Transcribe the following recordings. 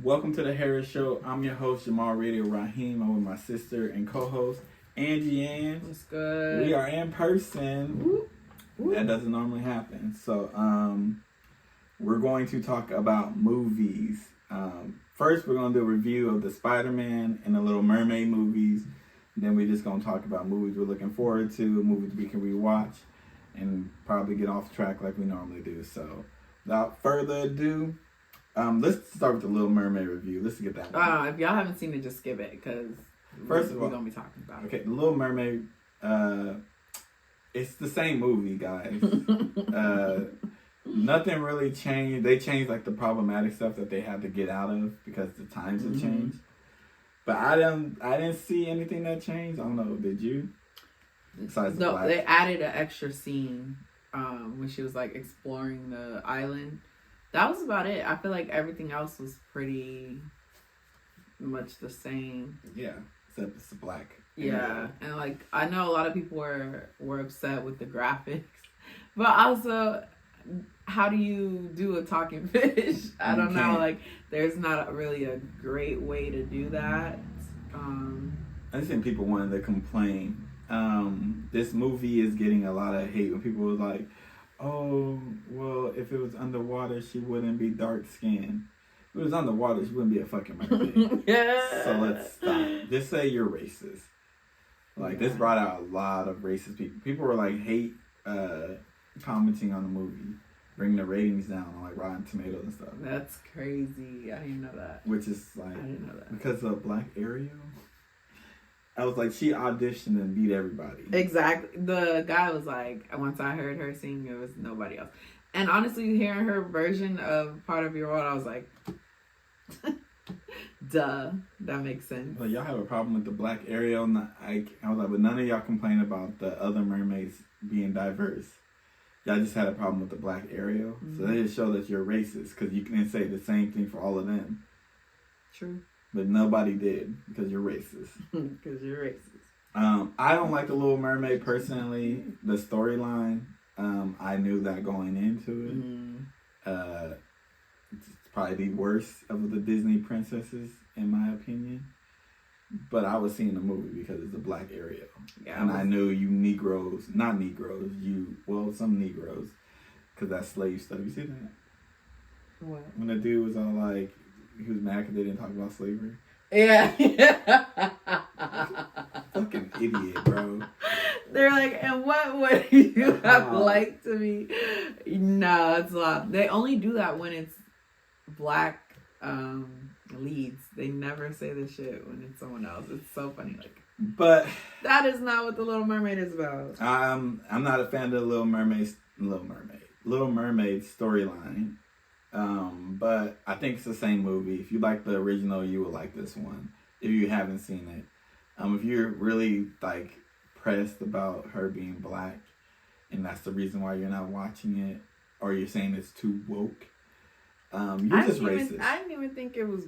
Welcome to the Harris Show. I'm your host, Jamal Radio Rahim. I'm with my sister and co-host, Angie Ang. What's good? We are in person. Whoop, whoop. That doesn't normally happen. So, we're going to talk about movies. First, we're going to do a review of the Spider-Man and the Little Mermaid movies. Then we're just going to talk about movies we're looking forward to, movies we can rewatch, and probably get off track like we normally do. So, without further ado, let's start with the Little Mermaid review. Let's get that one. If y'all haven't seen it, just skip it because First of all, we're gonna be talking about it. Okay, the Little Mermaid. It's the same movie, guys. Nothing really changed. They changed like the problematic stuff that they had to get out of because the times have changed. But I didn't see anything that changed. I don't know. Did you? Besides the black. They added an extra scene when she was like exploring the island. That was about it. I feel like everything else was pretty much the same. Yeah, except it's black. Yeah, and like I know a lot of people were upset with the graphics, but also, how do you do a talking fish? I don't know. Like, there's not really a great way to do that. I just think people wanted to complain. This movie is getting a lot of hate when people were like, oh, well, if it was underwater, she wouldn't be dark skinned. If it was underwater, she wouldn't be a fucking mermaid. Yeah. So let's stop. Just say you're racist. Like, this brought out a lot of racist people. People were like commenting on the movie, bringing the ratings down on like Rotten Tomatoes and stuff. That's crazy. I didn't know that. Which is like, I didn't know that. because of Black Ariel. I was like, she auditioned and beat everybody. Exactly. The guy was like, once I heard her sing, it was nobody else. And honestly, hearing her version of Part of Your World, I was like, duh, that makes sense. Well, y'all have a problem with the Black Ariel. I was like, but none of y'all complain about the other mermaids being diverse. Y'all just had a problem with the Black Ariel. Mm-hmm. So they just show that you're racist because you can say the same thing for all of them. True. But nobody did because you're racist. Because you're racist. I don't like the Little Mermaid personally. The storyline, I knew that going into it. It's probably the worst of the Disney princesses, in my opinion. But I was seeing the movie because it's a Black Ariel. Yeah, and I knew you Negroes, not Negroes, some Negroes, because that's slave stuff. You see that? What? When the dude was all like, he was mad because they didn't talk about slavery. Yeah. Fucking idiot, bro. They're like, and what would you have liked to be? No, it's not. They only do that when it's black leads. They never say this shit when it's someone else. It's so funny. Like, but that is not what the Little Mermaid is about. I'm not a fan of the Little Mermaid storyline. But I think it's the same movie. If you like the original, you will like this one. If you haven't seen it, if you're really like pressed about her being black, and that's the reason why you're not watching it, or you're saying it's too woke, you're just racist. I didn't even think it was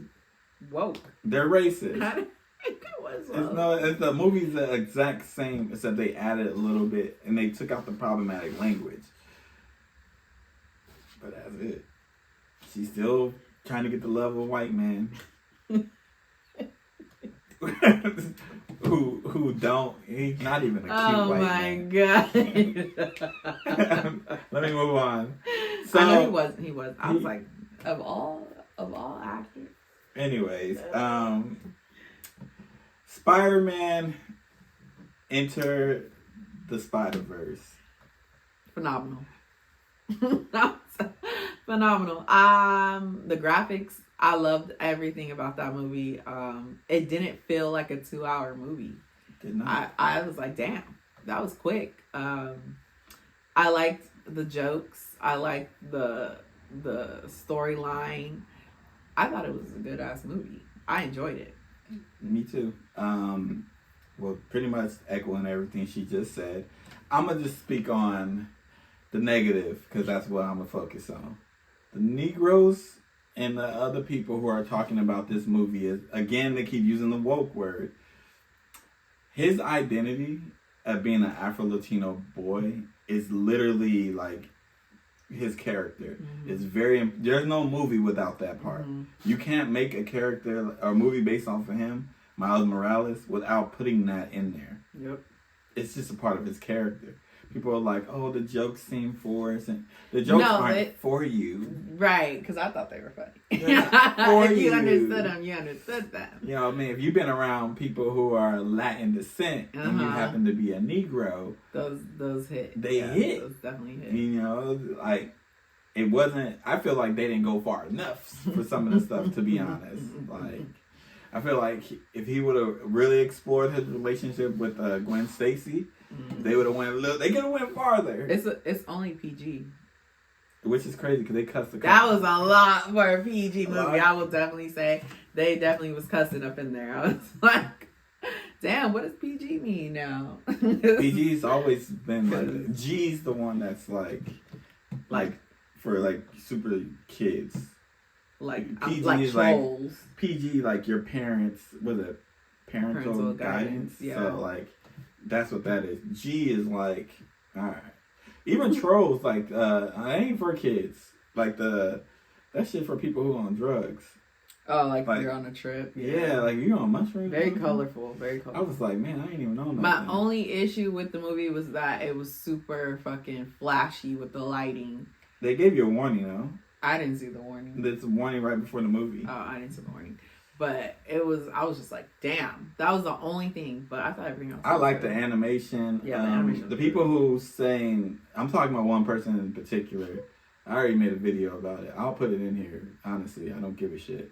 woke. They're racist. I didn't think it was woke. The movie's the exact same, except they added a little bit and they took out the problematic language. But that's it. She's still trying to get the love of a white man. who don't, he's not even a cute white man. Oh my God. Let me move on. So, I know he was. I was like, of all actors. Anyways, Spider-Man Enter the Spider-Verse. Phenomenal. Phenomenal. The graphics, I loved everything about that movie. It didn't feel like a 2-hour movie. Did not. I was like, damn, that was quick. I liked the jokes. I liked the storyline. I thought it was a good ass movie. I enjoyed it. Me too. Well, pretty much echoing everything she just said. I'm gonna just speak on the negative because that's what I'm gonna focus on. The Negroes and the other people who are talking about this movie is, again, they keep using the woke word. His identity of being an Afro-Latino boy is literally like his character. Mm-hmm. It's very. There's no movie without that part. Mm-hmm. You can't make a character or a movie based off of him, Miles Morales, without putting that in there. Yep. It's just a part of his character. People are like, "Oh, the jokes seem forced," and the jokes aren't for you, right? Because I thought they were funny. If you understood them, you understood them. You know, I mean, if you've been around people who are Latin descent and you happen to be a Negro, those hit. They hit. Those definitely hit. You know, like it wasn't. I feel like they didn't go far enough for some of the stuff. To be honest, like. I feel like if he would have really explored his relationship with Gwen Stacy, they would have went. They could have went farther. It's only PG, which is crazy because they cussed the. That was a lot for a PG movie. I will definitely say they definitely was cussing up in there. I was like, damn, what does PG mean now? PG's always been like G's the one that's like for like super kids. Like PG like is trolls. Like PG, like your parents, was it parental guidance? Yeah. So like that's what that is. G is like, all right. Even trolls, like I ain't for kids. Like that shit for people who on drugs. Oh, like you're on a trip. Yeah, like you on mushrooms. Very colorful. Very colorful. I was like, man, I ain't even know nothing. My only issue with the movie was that it was super fucking flashy with the lighting. They gave you a warning though. I didn't see the warning. There's a warning right before the movie. Oh, I didn't see the warning. But I was just like, damn. That was the only thing. But I thought everything else was I like good. the animation. Yeah, the animation. The people who saying, I'm talking about one person in particular. I already made a video about it. I'll put it in here. Honestly, I don't give a shit.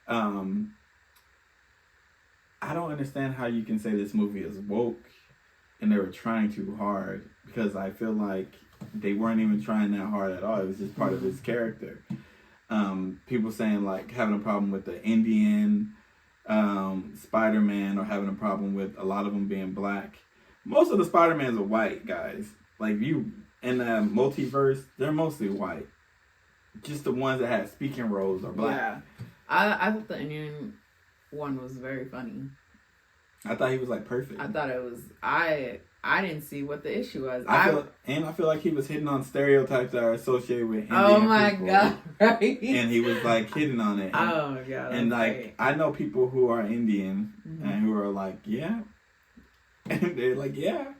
I don't understand how you can say this movie is woke and they were trying too hard, because I feel like they weren't even trying that hard at all. It was just part of his character. People saying like having a problem with the Indian Spider-Man, or having a problem with a lot of them being black. Most of the Spider-Mans are white, guys. Like you in the multiverse, they're mostly white. Just the ones that had speaking roles are black. Yeah. I thought the Indian one was very funny. I thought he was like perfect. I thought it was. I didn't see what the issue was. I feel like he was hitting on stereotypes that are associated with Indian oh my people. God! Right? And he was like hitting on it. And, oh my God! And like great. I know people who are Indian and who are like, yeah, and they're like, yeah,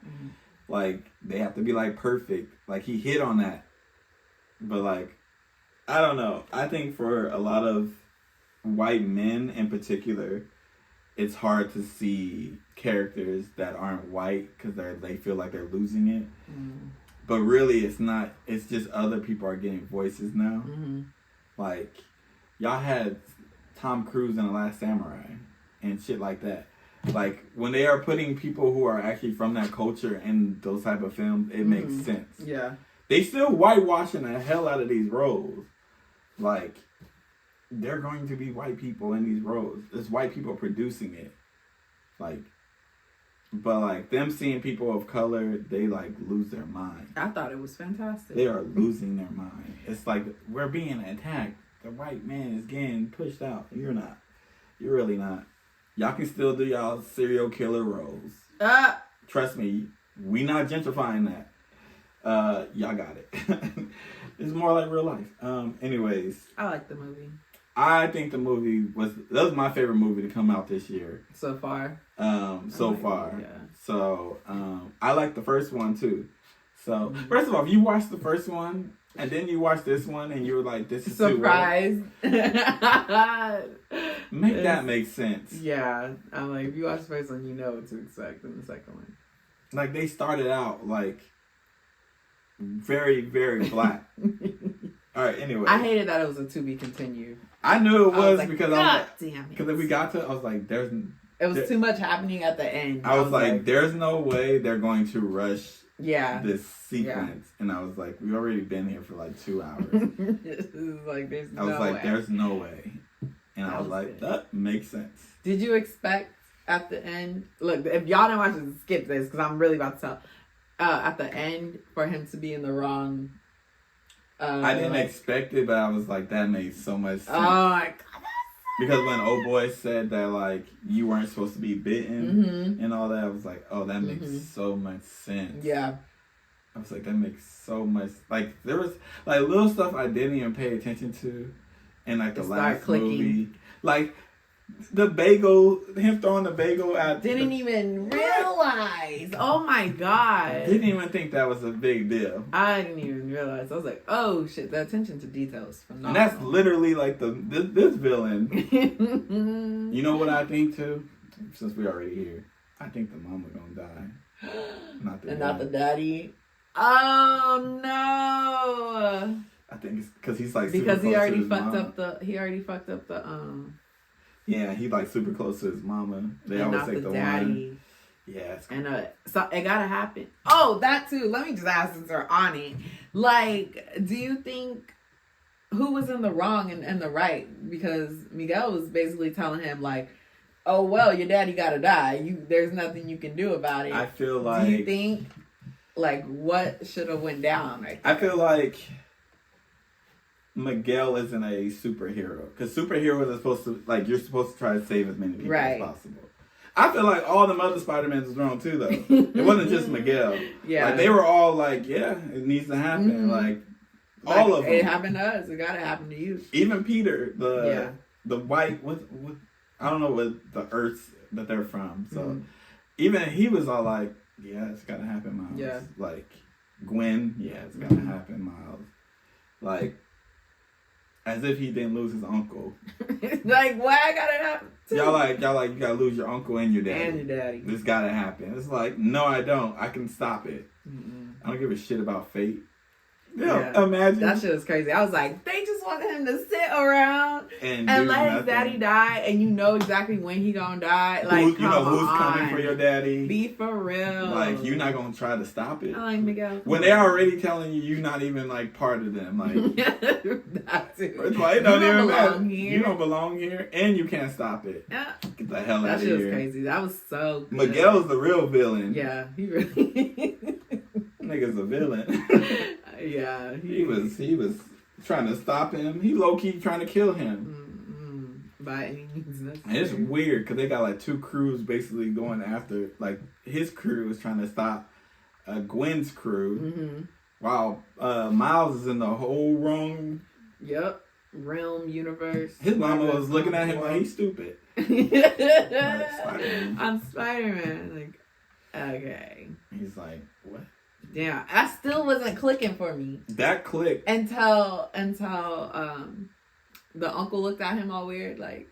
like they have to be like perfect. Like he hit on that, but like I don't know. I think for a lot of white men in particular, it's hard to see characters that aren't white because they feel like they're losing it. But really, it's not. It's just other people are getting voices now. Like y'all had Tom Cruise in The Last Samurai and shit like that. Like when they are putting people who are actually from that culture in those type of films, it makes sense. Yeah, they still whitewashing the hell out of these roles. Like they're going to be white people in these roles. There's white people producing it. Like, but like them seeing people of color, they like lose their mind. I thought it was fantastic. They are losing their mind. It's like we're being attacked. The white man is getting pushed out. You're not. You're really not. Y'all can still do y'all serial killer roles. Trust me, we not gentrifying that. Y'all got it. It's more like real life. Anyways. I like the movie. I think the movie that was my favorite movie to come out this year. So far. So far. Yeah. So, I like the first one too. So, first of all, if you watched the first one and then you watched this one and you were like, this is surprised. Make that make sense. Yeah. I'm like, if you watch the first one, you know what to expect in the second one. Like they started out like very, very black. All right, anyway. I hated that it was a to be continued. I knew it was like, because God damn it. Because we got to, I was like, it was too much happening at the end. I was like, there's no way they're going to rush this sequence. Yeah. And I was like, we've already been here for like 2 hours. Like, I was like, there's no way. And I was like, that makes sense. Did you expect at the end, look, if y'all didn't watch it, skip this because I'm really about to tell. At the end, for him to be in the wrong. I didn't expect it, but I was like, that made so much sense. Oh my God. Because when old boy said that, like, you weren't supposed to be bitten and all that, I was like, oh, that makes so much sense. Yeah. I was like, that makes so much. Like, there was like little stuff I didn't even pay attention to, in like the last movie, like the bagel, him throwing the bagel at. Didn't even realize. Oh my god. Didn't even think that was a big deal. I didn't even realize. I was like, oh shit, the attention to detail is phenomenal. And that's literally like this villain. You know what I think too? Since we already here, I think the mama gonna die. Not the daddy. Oh no! I think it's because he's like because super he close already to his fucked mom. up the Yeah, he like super close to his mama. They and always not take the the daddy. one. Yeah, and so it gotta happen. Oh, that too. Let me just ask since we're on it. Like, do you think who was in the wrong and the right? Because Miguel was basically telling him like, oh well, your daddy gotta die. There's nothing you can do about it. I feel like. Do you think like what should have went down right there? I feel like Miguel isn't a superhero because superheroes are supposed to like you're supposed to try to save as many people as possible. I feel like all the other Spider-Mans was wrong too, though. It wasn't just Miguel. Yeah, like they were all like, yeah, it needs to happen. Mm-hmm. Like all of them. It happened to us. It gotta happen to you. Even Peter, the white, what I don't know what the Earths that they're from. So even he was all like, yeah, it's gotta happen, Miles. Yeah. Like Gwen, yeah, it's gotta happen, Miles. Like. As if he didn't lose his uncle. Like, why I gotta happen? Y'all like, you gotta lose your uncle and your daddy. And your daddy. This gotta happen. It's like, no, I don't. I can stop it. Mm-mm. I don't give a shit about fate. Yeah. Imagine. That shit was crazy. I was like, they just wanted him to sit around and do let nothing. his daddy die, and you know exactly when he gonna die. Like, you know who's coming for your daddy. Be for real. Like, you're not gonna try to stop it. I like Miguel. When they're already telling you you're not even like part of them. Like, that too. It's like, it don't you even don't matter. belong here. You don't belong here, and you can't stop it. Yeah. Get the hell out That of shit here. was crazy. That was so good. Miguel's the real villain. Yeah, he really. Nigga's a villain. Yeah, he was trying to stop him. He low key trying to kill him. By any means necessary. And it's weird because they got like two crews basically going after. Like his crew is trying to stop Gwen's crew, while Miles is in the whole wrong. Yep, realm universe. His mama was looking at him like he's stupid. Like, Spider-Man. I'm Spider-Man. Like, okay. He's like, what? Yeah, that still wasn't clicking for me. That clicked until the uncle looked at him all weird. Like,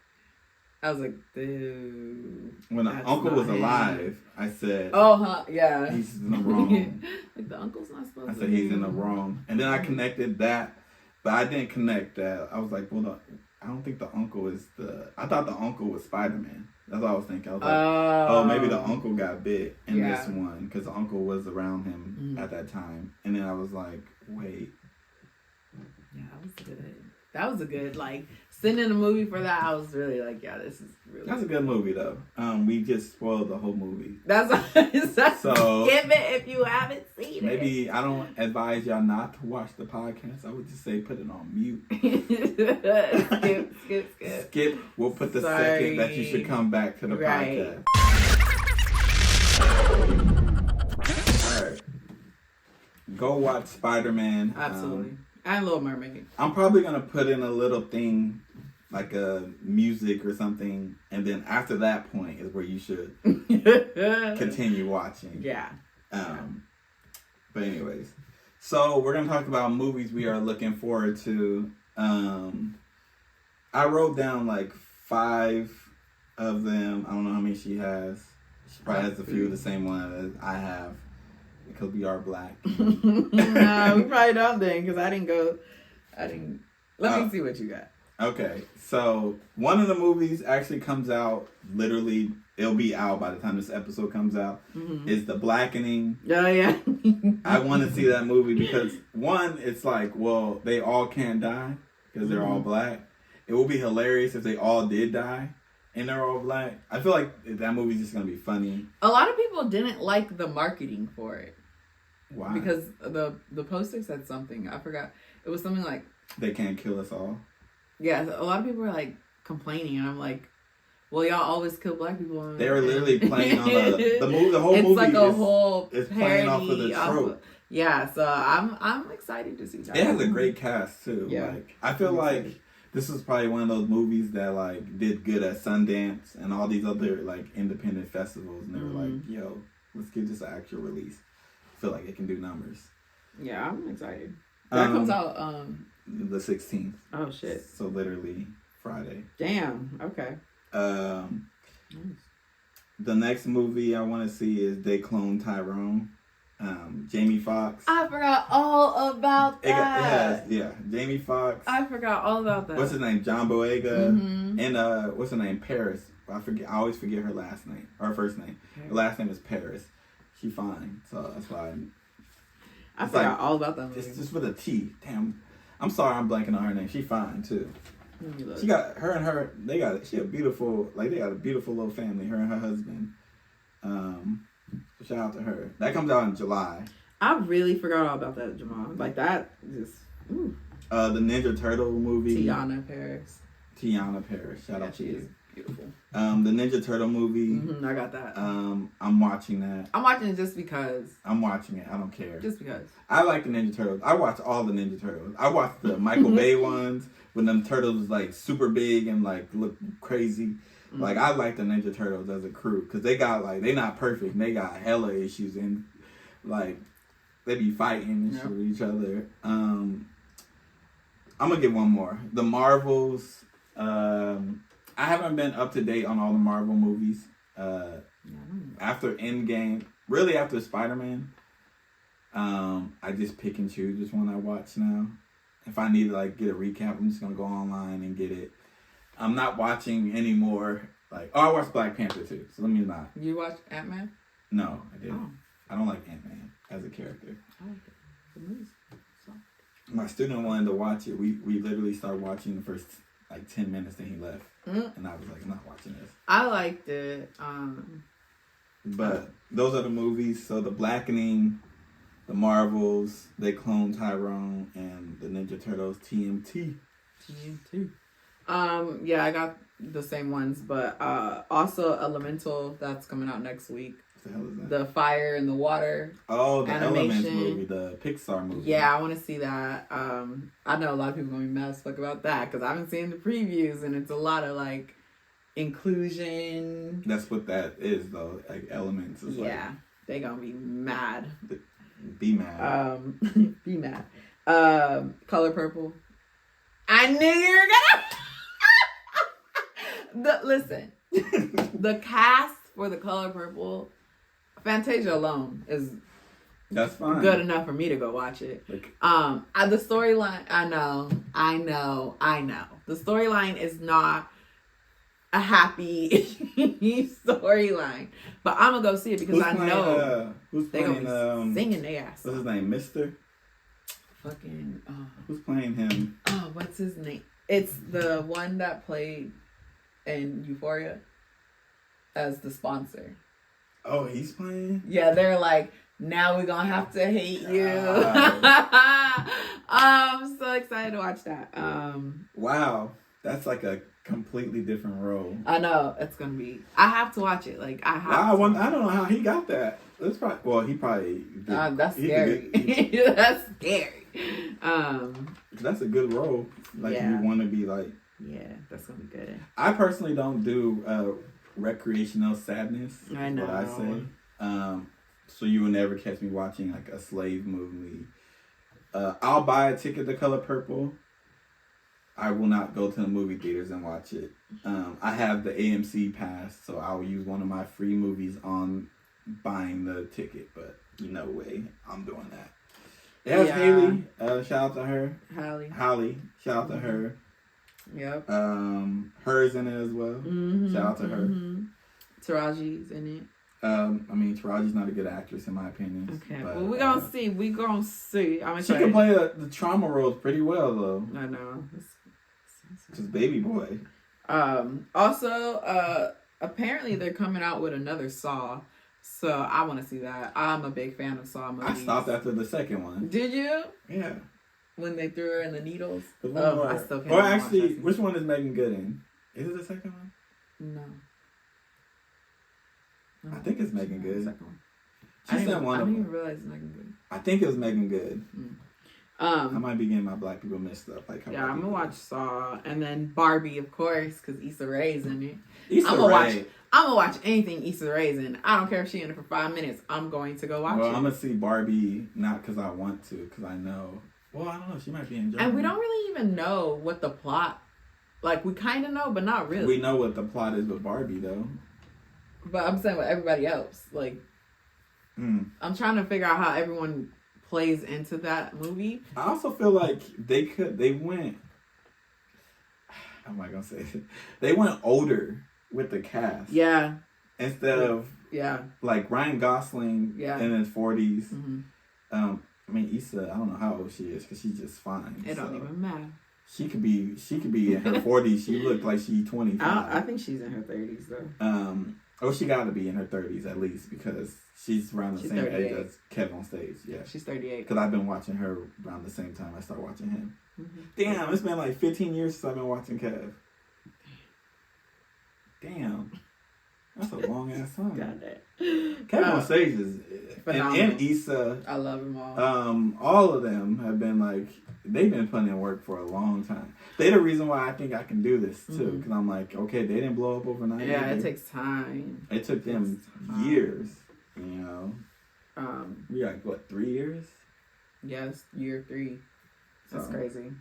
I was like, dude. When the uncle was alive, I said, oh, huh, yeah. He's in the wrong. Like, the uncle's not supposed to. I said, he's in the wrong. And then I connected that, but I didn't connect that. I was like, well, I don't think the uncle is I thought the uncle was Spider-Man. That's what I was thinking. I was like, oh, maybe the uncle got bit in this one because the uncle was around him at that time. And then I was like, wait. Yeah, that was good. That was a good, like, sitting in a movie for that, I was really like, yeah, this is really That's a good movie, though. We just spoiled the whole movie. So, skip it if you haven't seen it. Maybe I don't advise y'all not to watch the podcast. I would just say put it on mute. Skip. Skip. We'll put the second that you should come back to the podcast. All right. Go watch Spider-Man. Absolutely. And Little Mermaid. I'm probably going to put in a little thing, like a music or something. And then after that point is where you should continue watching. Yeah. But anyways. So we're going to talk about movies we are looking forward to. I wrote down like 5 of them. I don't know how many she has. She probably has a few of the same one as I have. Because we are black. No, we probably don't then, because I didn't. Let me see what you got. Okay, so one of the movies actually comes out, literally, it'll be out by the time this episode comes out, is The Blackening. Oh, yeah. I want to see that movie because, one, it's like, well, they all can't die because they're all black. It will be hilarious if they all did die. And they're all black. I feel like that movie's just going to be funny. A lot of people didn't like the marketing for it. Why? Because the poster said something. I forgot. It was something like... They can't kill us all. Yeah, a lot of people were like complaining. And I'm like, well, y'all always kill black people. They were literally playing on the movie. The whole it's movie like a whole is playing off of the trope. Yeah, so I'm excited to see that. It has a great cast too. Yeah. Like I feel like this is probably one of those movies that like did good at Sundance and all these other like independent festivals, and they were like, "Yo, let's give this an actual release." I feel like it can do numbers. Yeah, I'm excited. That comes out the 16th. Oh shit! So literally Friday. Damn. Okay. Nice. The next movie I want to see is They Clone Tyrone. Jamie Foxx. I forgot all about that. Jamie Foxx. I forgot all about that. What's his name? John Boyega. And what's her name? Paris. I always forget her last name. Or her first name. Her last name is Paris. She fine. So that's why I forgot all about that movie. It's just with a T. Damn. I'm sorry I'm blanking on her name. She fine too. She got she a beautiful, like they got a beautiful little family, her and her husband. Shout out to her. That comes out in July. I really forgot all about that, Jamal. Like that just ooh. The Ninja Turtle movie. Tiana Paris. Shout out to you. Beautiful. The Ninja Turtle movie. I got that. I'm watching that. I'm watching it just because. I'm watching it. I don't care. Just because. I like the Ninja Turtles. I watch all the Ninja Turtles. I watched the Michael Bay ones when them turtles was like super big and like look crazy. Like I like the Ninja Turtles as a crew because they got like they not perfect. They got hella issues and like they be fighting and shit with each other. I'm gonna get one more. The Marvels. I haven't been up to date on all the Marvel movies. After Endgame, really after Spider-Man, I just pick and choose which one I watch now. If I need to like get a recap, I'm just gonna go online and get it. I'm not watching anymore. Like, I watched Black Panther too, so let me not. You watch Ant-Man? No, I didn't. Oh. I don't like Ant-Man as a character. I like it. The movie's soft. My student wanted to watch it. We literally started watching the first like 10 minutes, then he left. And I was like, I'm not watching this. I liked it. But those are the movies. So The Blackening, The Marvels, They Clone Tyrone, and The Ninja Turtles TMT. Yeah, I got the same ones, but also Elemental, that's coming out next week. What the hell is that? The Fire and the Water. Oh, the animation. Elements movie, the Pixar movie. Yeah, I want to see that. I know a lot of people gonna be mad as fuck about that because I've been seeing the previews and it's a lot of like inclusion. That's what that is though. Like Elements is yeah, they gonna be mad. Be mad. Be mad. Color Purple. I knew you were gonna. Listen, the cast for The Color Purple, Fantasia alone is that's fine. Good enough for me to go watch it. The storyline, I know. The storyline is not a happy storyline, but I'm gonna go see it because I know who's they're playing, gonna be singing their ass. What's his name, Mister? Fucking. Who's playing him? Oh, what's his name? It's the one that played in Euphoria as the sponsor. Oh, he's playing? Yeah, they're like, now we're gonna have to hate you. I'm so excited to watch that. Wow, that's like a completely different role. I know it's gonna be. I have to watch it. Like I have. I don't know how he got that. That's probably. Well, he probably. That's scary. That's scary. That's a good role. Like you want to be like. Yeah, that's gonna be good. I personally don't do recreational sadness. I know. What I say. So you will never catch me watching like a slave movie. I'll buy a ticket to Color Purple. I will not go to the movie theaters and watch it. I have the AMC pass, so I'll use one of my free movies on buying the ticket. But no way I'm doing that. It has Haley. Shout out to her. Holly. Shout out to her. Yep. Her's in it as well. Shout out to her. Taraji's in it. Taraji's not a good actress in my opinion. Okay, but, well, we're gonna see. I'm excited. She can play the trauma roles pretty well though. I know. Just Baby Boy. Also, apparently they're coming out with another Saw, so I want to see that. I'm a big fan of Saw movies. I stopped after the second one. Did you? Yeah. When they threw her in the needles. I still can't. Or actually, which one is Megan Good in? Is it the second one? No. I think it's Megan Good. She sent one of them. I didn't even realize Megan Good. I think it was Megan Good. I Mm. might be getting my black people mixed up. Like, Yeah, I'm gonna watch Saw, and then Barbie, of course, because Issa Rae's in it. I'm gonna watch anything Issa Rae's in. I don't care if she's in it for 5 minutes. I'm going to go watch it. Well, I'm gonna see Barbie not because I want to, because I know. Well, I don't know. She might be in Germany. And we don't really even know what the plot. Like, we kind of know, but not really. We know what the plot is with Barbie, though. But I'm saying with everybody else, like, I'm trying to figure out how everyone plays into that movie. I also feel like they went. How am I gonna say it? They went older with the cast. Yeah. Instead of like Ryan Gosling in his 40s. Mm-hmm. I mean, Issa, I don't know how old she is because she's just fine. It don't even matter. She could be in her 40s. She looked like she's 25. I think she's in her 30s though. She got to be in her 30s at least because she's around the same 38. age as Kev on stage. Yeah, she's 38. Because I've been watching her around the same time I started watching him. Mm-hmm. Damn, it's been like 15 years since I've been watching Kev. Damn. That's a long ass time. Got that. Kevin on stage is and Issa. I love them all. All of them have been like they've been putting in work for a long time. They're the reason why I think I can do this too. Because I'm like, okay, they didn't blow up overnight. Yeah, it takes time. It took them years. You know. We got what 3 years? Yes, year 3. That's crazy.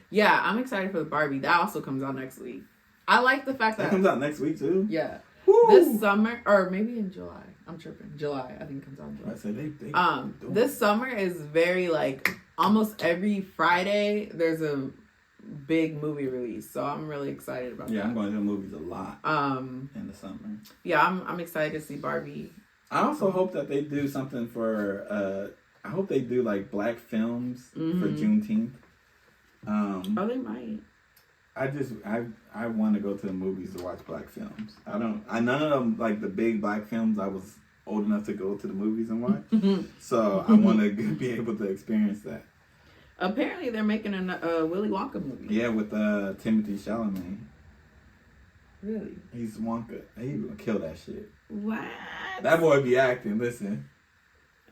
Yeah, I'm excited for the Barbie. That also comes out next week. I like the fact that comes out next week too. Yeah, Woo! This summer or maybe in July. I'm tripping. July, I think it comes out in July. I say they this summer is very like almost every Friday there's a big movie release, so I'm really excited about that. Yeah, I'm going to the movies a lot. In the summer. Yeah, I'm excited to see Barbie. I also hope that they do something for. I hope they do like black films for Juneteenth. They might. I want to go to the movies to watch black films. None of them like the big black films I was old enough to go to the movies and watch. So I want to be able to experience that. Apparently they're making a Willy Wonka movie. Yeah, with Timothée Chalamet. Really? He's Wonka. He gonna kill that shit. What? That boy be acting. Listen.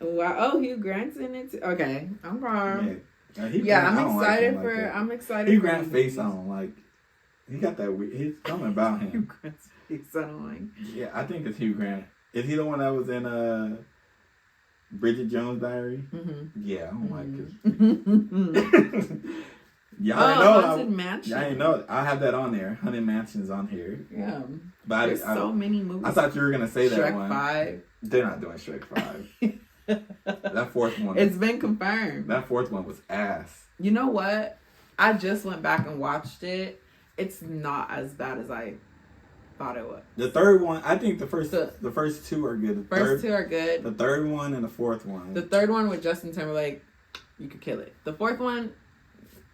Wow. Oh, Hugh Grant's in it too. Okay, I'm wrong. Yeah, I'm excited for. Like I'm excited. Hugh Grant's face on like he got that weird. He's something about him. Hugh Grant's face on. Yeah, I think it's Hugh Grant. Is he the one that was in Bridget Jones' Diary? Mm-hmm. Yeah, I don't like it. Haunted Mansion. Y'all ain't know. I have that on there. Haunted Mansion's on here. Yeah, but there's so many movies. I thought you were gonna say Shrek that one. 5. They're not doing Shrek 5. That fourth one. It's been confirmed. That fourth one was ass. You know what? I just went back and watched it. It's not as bad as I thought it was. The third one, I think the first two are good. Two are good. The third one and the fourth one. The third one with Justin Timberlake, you could kill it. The fourth one,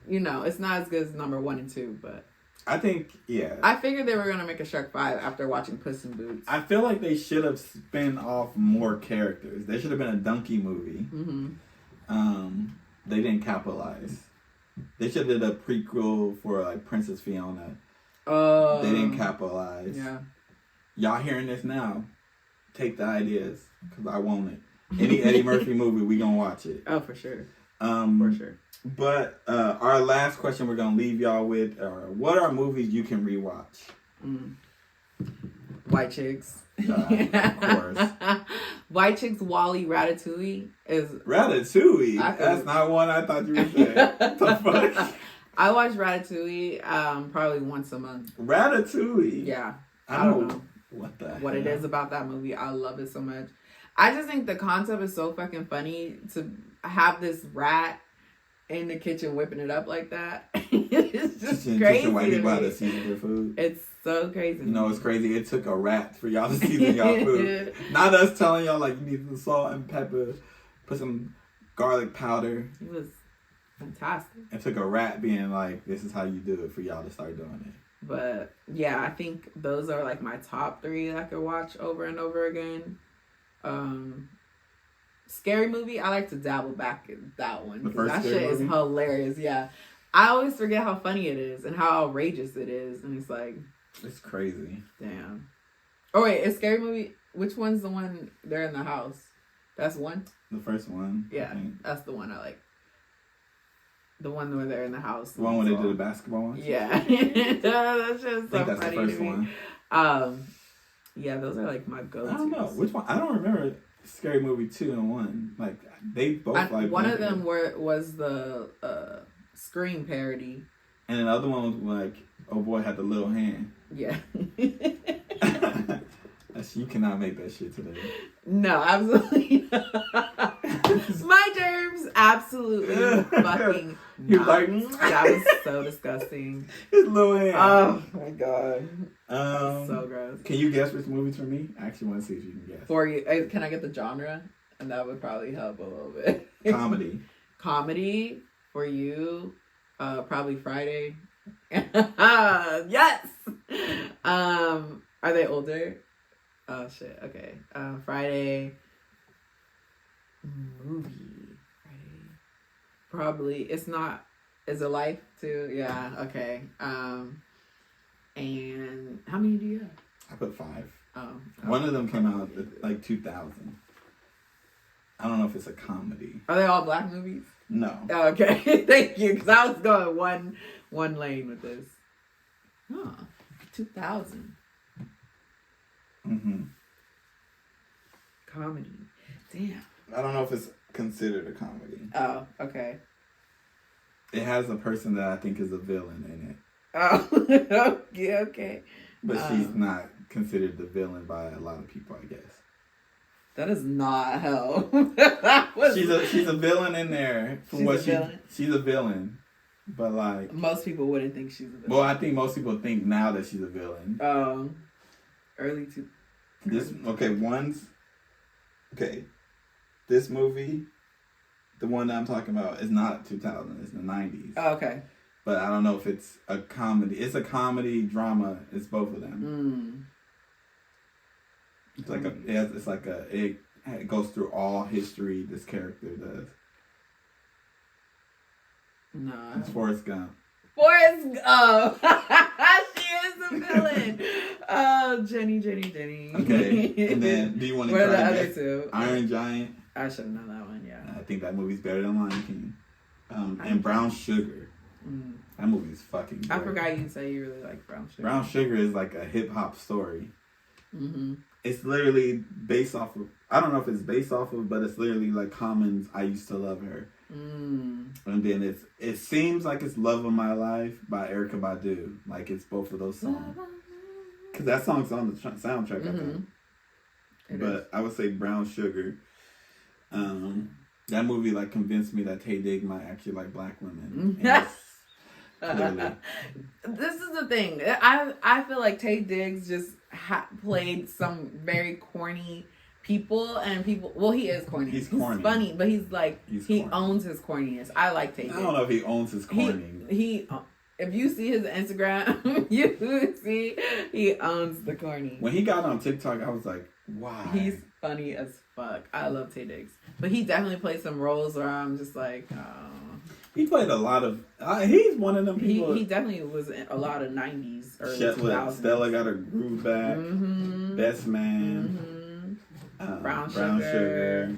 it's not as good as number 1 and 2, but I think, yeah. I figured they were going to make a Shrek 5 after watching Puss in Boots. I feel like they should have spun off more characters. They should have been a donkey movie. Mm-hmm. They didn't capitalize. They should have did a prequel for like Princess Fiona. Oh. They didn't capitalize. Yeah. Y'all hearing this now? Take the ideas, because I want it. Any Eddie Murphy movie, we gonna watch it. Oh, for sure. For sure. But our last question we're gonna leave y'all with are: what are movies you can rewatch? White Chicks. Of course. White Chicks, Wall-E, Ratatouille is Ratatouille. That's not one I thought you would say. What the fuck? I watch Ratatouille probably once a month. Ratatouille. Yeah. I don't know what it is about that movie. I love it so much. I just think the concept is so fucking funny to have this rat in the kitchen whipping it up like that. It's just crazy. To season your food. It's so crazy. It's crazy. It took a rat for y'all to season y'all food. Not us telling y'all like you need some salt and pepper, put some garlic powder. It was fantastic. It took a rat being like, this is how you do it for y'all to start doing it. But yeah, I think those are like my top 3 that I could watch over and over again. Scary movie, I like to dabble back in that one. That shit is hilarious. Yeah. I always forget how funny it is and how outrageous it is. And it's like, it's crazy. Damn. Oh wait, is Scary Movie Which one's the one they're in the house? That's one? The first one. Yeah, that's the one I like. The one where they're in the house. The one where they did the basketball one? Yeah. That's just so that's funny the first to me. one. Yeah, those are like my go-tos. I don't know. Which one? I don't remember Scary Movie 2 and 1. Like, they both like... One of them was the Scream parody. And then the other one was like, oh boy had the little hand. Yeah. You cannot make that shit today. No, absolutely not. My germs, absolutely fucking not. Like, that was so disgusting. His little hand. Oh my god. So gross. Can you guess which movie's for me? I actually want to see if you can guess. For you, can I get the genre? And that would probably help a little bit. Comedy. Comedy for you, probably Friday. Yes. Are they older? Oh shit. Okay. Friday movie. Friday. Probably. It's not. Is it Life too? Yeah. Okay. And how many do you have? I put 5. Oh. One of them came out like 2000. I don't know if it's a comedy. Are they all black movies? No. Oh, okay. Thank you. Because I was going one lane with this. Huh. 2000. Mm-hmm. Comedy. Damn. I don't know if it's considered a comedy. Oh, okay. It has a person that I think is a villain in it. Oh, yeah, okay. But she's not considered the villain by a lot of people, I guess. That is not hell. She's a villain in there. She's a villain. But like... Most people wouldn't think she's a villain. Well, I think most people think now that she's a villain. Early two. This This movie, the one that I'm talking about, is not 2000. It's the 90s. Oh, okay. But I don't know if it's a comedy. It's a comedy drama. It's both of them. It's like it goes through all history. This character does. No. It's Forrest Gump. Forrest Gump. She is the villain. Oh, Jenny. Okay, and then do you want to try the other two? Iron Giant. I should have known that one. Yeah. I think that movie's better than Lion King. And Brown Sugar. That movie's fucking great. I forgot you said you really like Brown Sugar. Brown Sugar is like a hip hop story. Mm-hmm. It's literally based off of, I don't know if it's based off of, but it's literally like Common's I Used to Love Her. And then it seems like it's Love of My Life by Erykah Badu. Like it's both of those songs. Because that song's on the soundtrack, I think. But I would say Brown Sugar. That movie like convinced me that Tay Diggs might actually like black women. Clearly. This is the thing. I feel like Tay Diggs just played some very corny people and people. Well, he is corny. He's corny. Funny, but he's like he owns his corniness. I like Tay Diggs. I don't know if he owns his corny. He if you see his Instagram, you see he owns the corny. When he got on TikTok, I was like, why? He's funny as fuck. I love Tay Diggs, but he definitely played some roles where I'm just like, oh. He played a lot of. He's one of them people. He definitely was in a lot of '90s, early 2000s. Stella Got Her Groove Back. Best Man. Brown Sugar.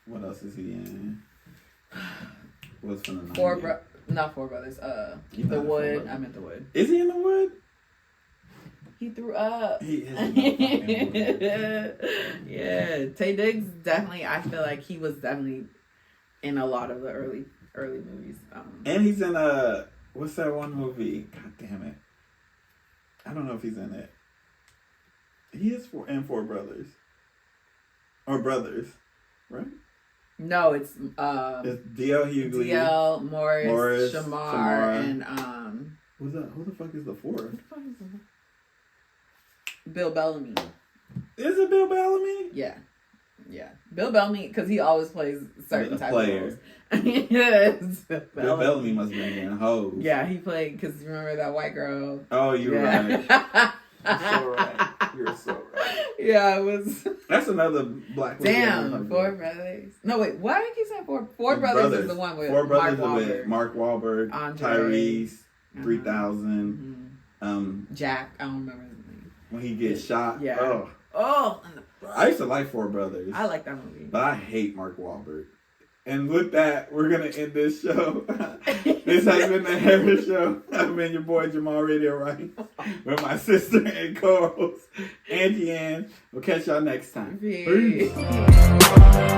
What else is he in? What's from the 90s? Not Four Brothers. The Wood. I meant The Wood. Is he in The Wood? He threw up. He is in the Wood. Yeah, Tay Diggs definitely. I feel like he was definitely in a lot of the early movies. And he's in what's that one movie? God damn it! I don't know if he's in it. He is in Four Brothers. Or Brothers, right? No, it's D.L. Hughley, D.L. Morris, Shamar, and who the fuck is the fourth? Who the fuck is the fourth? Bill Bellamy. Is it Bill Bellamy? Yeah. Bill Bellamy, because he always plays certain type of roles. Yes. Bill Bellamy must have been in Hoes. Yeah, he played, because remember that white girl? Oh, you're right. You're so right. You're so right. Yeah, it was. That's another black movie. Damn, Four Brothers. No, wait, why do I keep saying Four Brothers is the one with Four Brothers Mark Wahlberg. with Mark Wahlberg, Tyrese, 3000. Jack, I don't remember his name. When he gets shot. Yeah. Oh, Oh, I used to like Four Brothers. I like that movie. But I hate Mark Wahlberg. And with that, we're going to end this show. This has been the Harris Show. I've been your boy, Jamal Radio Right, with my sister and co-host, Angie Ang. We'll catch y'all next time. Peace. Peace.